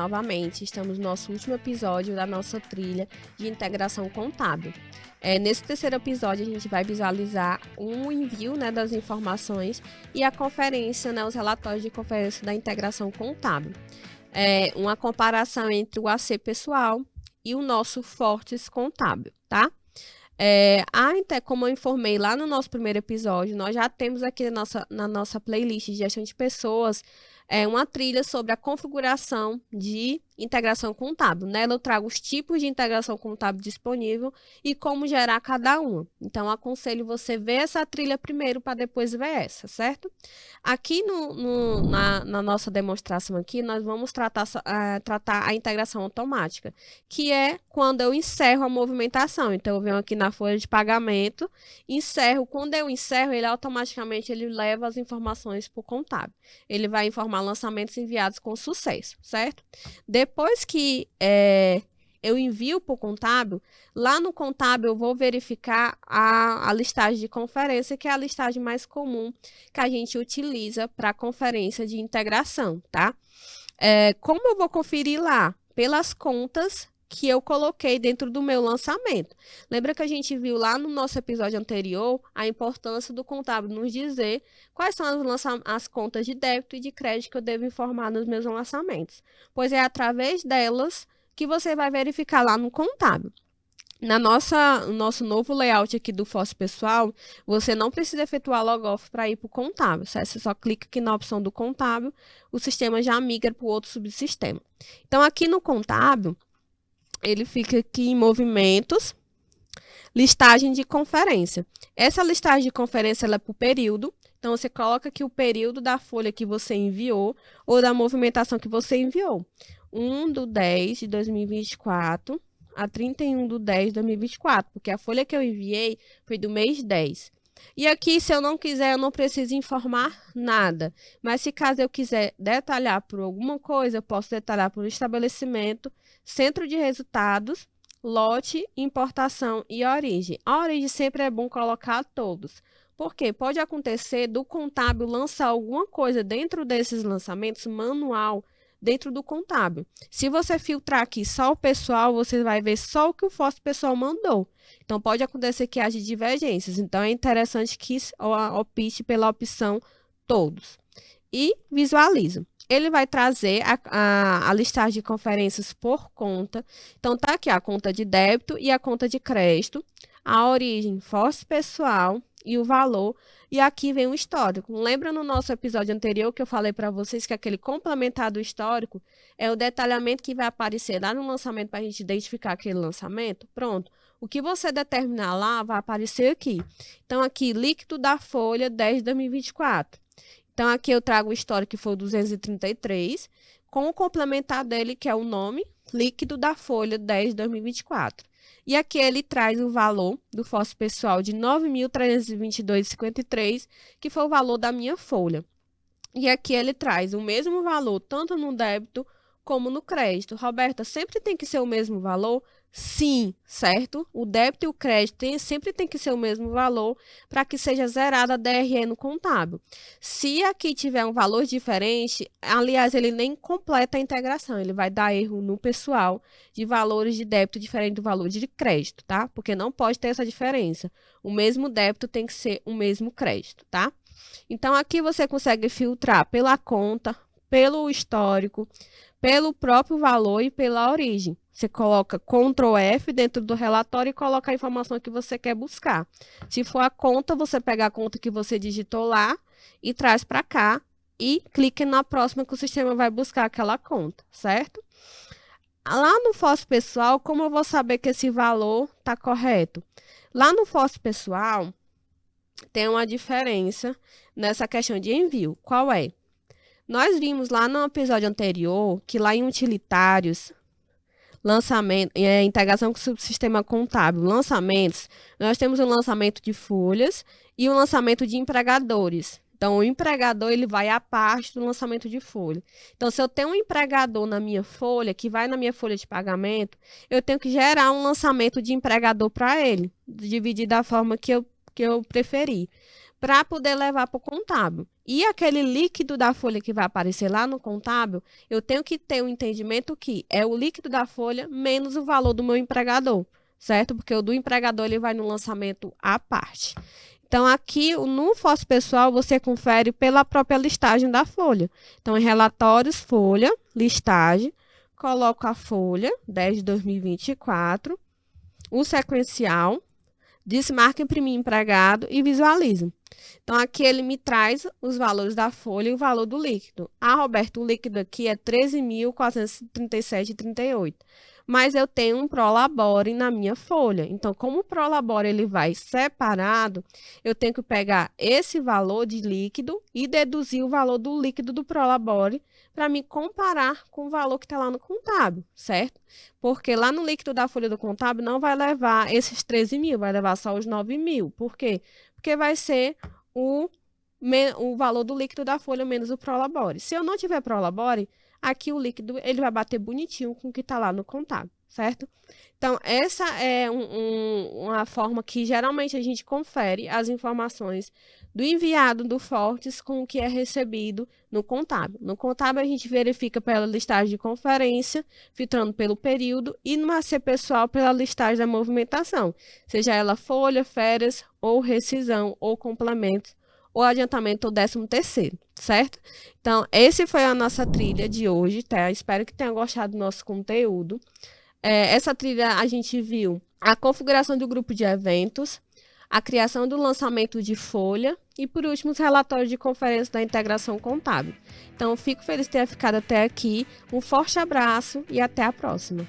novamente. Estamos no nosso último episódio da nossa trilha de integração contábil. Nesse terceiro episódio, a gente vai visualizar um envio, né, das informações e a conferência, né, os relatórios de conferência da integração contábil. Uma comparação entre o AC pessoal e o nosso Fortes contábil, tá? Como eu informei lá no nosso primeiro episódio, nós já temos aqui na nossa playlist de gestão de pessoas uma trilha sobre a configuração de integração contábil. Nela eu trago os tipos de integração contábil disponível e como gerar cada uma. Então, aconselho você ver essa trilha primeiro para depois ver essa, certo? Aqui na nossa demonstração aqui, nós vamos tratar a integração automática, que é quando eu encerro a movimentação. Então, eu venho aqui na folha de pagamento, encerro. Quando eu encerro, ele automaticamente leva as informações para o contábil. Ele vai informar lançamentos enviados com sucesso, certo? Depois que eu envio para o contábil, lá no contábil eu vou verificar a listagem de conferência, que é a listagem mais comum que a gente utiliza para conferência de integração, tá? Como eu vou conferir lá? Pelas contas que eu coloquei dentro do meu lançamento. Lembra que a gente viu lá no nosso episódio anterior a importância do contábil nos dizer quais são as contas de débito e de crédito que eu devo informar nos meus lançamentos. Pois é através delas que você vai verificar lá no contábil. No nosso novo layout aqui do Force Pessoal, você não precisa efetuar logoff para ir para o contábil. Você só clica aqui na opção do contábil, o sistema já migra para o outro subsistema. Então, aqui no contábil, ele fica aqui em movimentos, listagem de conferência. Essa listagem de conferência ela é por período. Então, você coloca aqui o período da folha que você enviou ou da movimentação que você enviou. 1/10/2024 a 31/10/2024, porque a folha que eu enviei foi do mês 10. E aqui, se eu não quiser, eu não preciso informar nada. Mas se caso eu quiser detalhar por alguma coisa, eu posso detalhar por estabelecimento, centro de resultados, lote, importação e origem. A origem sempre é bom colocar todos. Porque pode acontecer do contábil lançar alguma coisa dentro desses lançamentos manual, dentro do contábil. Se você filtrar aqui só o pessoal, você vai ver só o que o Force Pessoal mandou. Então, pode acontecer que haja divergências. Então, é interessante que opte pela opção todos. E visualiza. Ele vai trazer a listagem de conferências por conta. Então, tá aqui a conta de débito e a conta de crédito, a origem, Force Pessoal e o valor. E aqui vem o histórico. Lembra no nosso episódio anterior que eu falei para vocês que aquele complementar do histórico é o detalhamento que vai aparecer lá no lançamento para a gente identificar aquele lançamento? Pronto. O que você determinar lá vai aparecer aqui. Então, aqui, líquido da folha 10/2024. Então, aqui eu trago o histórico que foi o 233, com o complementar dele, que é o nome, líquido da folha 10/2024. E aqui ele traz o valor do Force Pessoal de R$ 9.322,53, que foi o valor da minha folha. E aqui ele traz o mesmo valor, tanto no débito como no crédito. Roberta, sempre tem que ser o mesmo valor? Sim, certo? O débito e o crédito sempre tem que ser o mesmo valor para que seja zerada a DRE no contábil. Se aqui tiver um valor diferente, aliás, ele nem completa a integração, ele vai dar erro no pessoal de valores de débito diferente do valor de crédito, tá? Porque não pode ter essa diferença. O mesmo débito tem que ser o mesmo crédito, tá? Então, aqui você consegue filtrar pela conta, pelo histórico, pelo próprio valor e pela origem. Você coloca Ctrl F dentro do relatório e coloca a informação que você quer buscar. Se for a conta, você pega a conta que você digitou lá e traz para cá e clica na próxima que o sistema vai buscar aquela conta, certo? Lá no Force Pessoal, como eu vou saber que esse valor está correto? Lá no Force Pessoal, tem uma diferença nessa questão de envio. Qual é? Nós vimos lá no episódio anterior que lá em utilitários, lançamento, integração com o subsistema contábil, lançamentos, nós temos um lançamento de folhas e um lançamento de empregadores. Então, o empregador ele vai à parte do lançamento de folha. Então, se eu tenho um empregador na minha folha, que vai na minha folha de pagamento, eu tenho que gerar um lançamento de empregador para ele, dividir da forma que eu preferir. para poder levar para o contábil. E aquele líquido da folha que vai aparecer lá no contábil, eu tenho que ter um entendimento que é o líquido da folha menos o valor do meu empregador, certo? Porque o do empregador ele vai no lançamento à parte. Então, aqui no Force Pessoal, você confere pela própria listagem da folha. Então, em relatórios, folha, listagem, coloco a folha 10 de 2024, o sequencial, desmarca imprimir empregado e visualizo. Então, aqui ele me traz os valores da folha e o valor do líquido. Ah, Roberto, o líquido aqui é 13.437,38. Mas eu tenho um Prolabore na minha folha. Então, como o Prolabore ele vai separado, eu tenho que pegar esse valor de líquido e deduzir o valor do líquido do Prolabore para me comparar com o valor que está lá no contábil, certo? Porque lá no líquido da folha do contábil não vai levar esses 13 mil, vai levar só os 9 mil. Por quê? Porque vai ser o valor do líquido da folha menos o Prolabore. Se eu não tiver Prolabore, aqui o líquido ele vai bater bonitinho com o que está lá no contábil, certo? Então, essa é uma forma que geralmente a gente confere as informações do enviado do Fortes com o que é recebido no contábil. No contábil, a gente verifica pela listagem de conferência, filtrando pelo período, e no AC pessoal pela listagem da movimentação, seja ela folha, férias, ou rescisão, ou complemento, ou adiantamento ou 13º, certo? Então, esse foi a nossa trilha de hoje, tá? Espero que tenha gostado do nosso conteúdo. Essa trilha a gente viu a configuração do grupo de eventos, a criação do lançamento de folha e, por último, os relatórios de conferência da integração contábil. Então, fico feliz de ter ficado até aqui. Um forte abraço e até a próxima.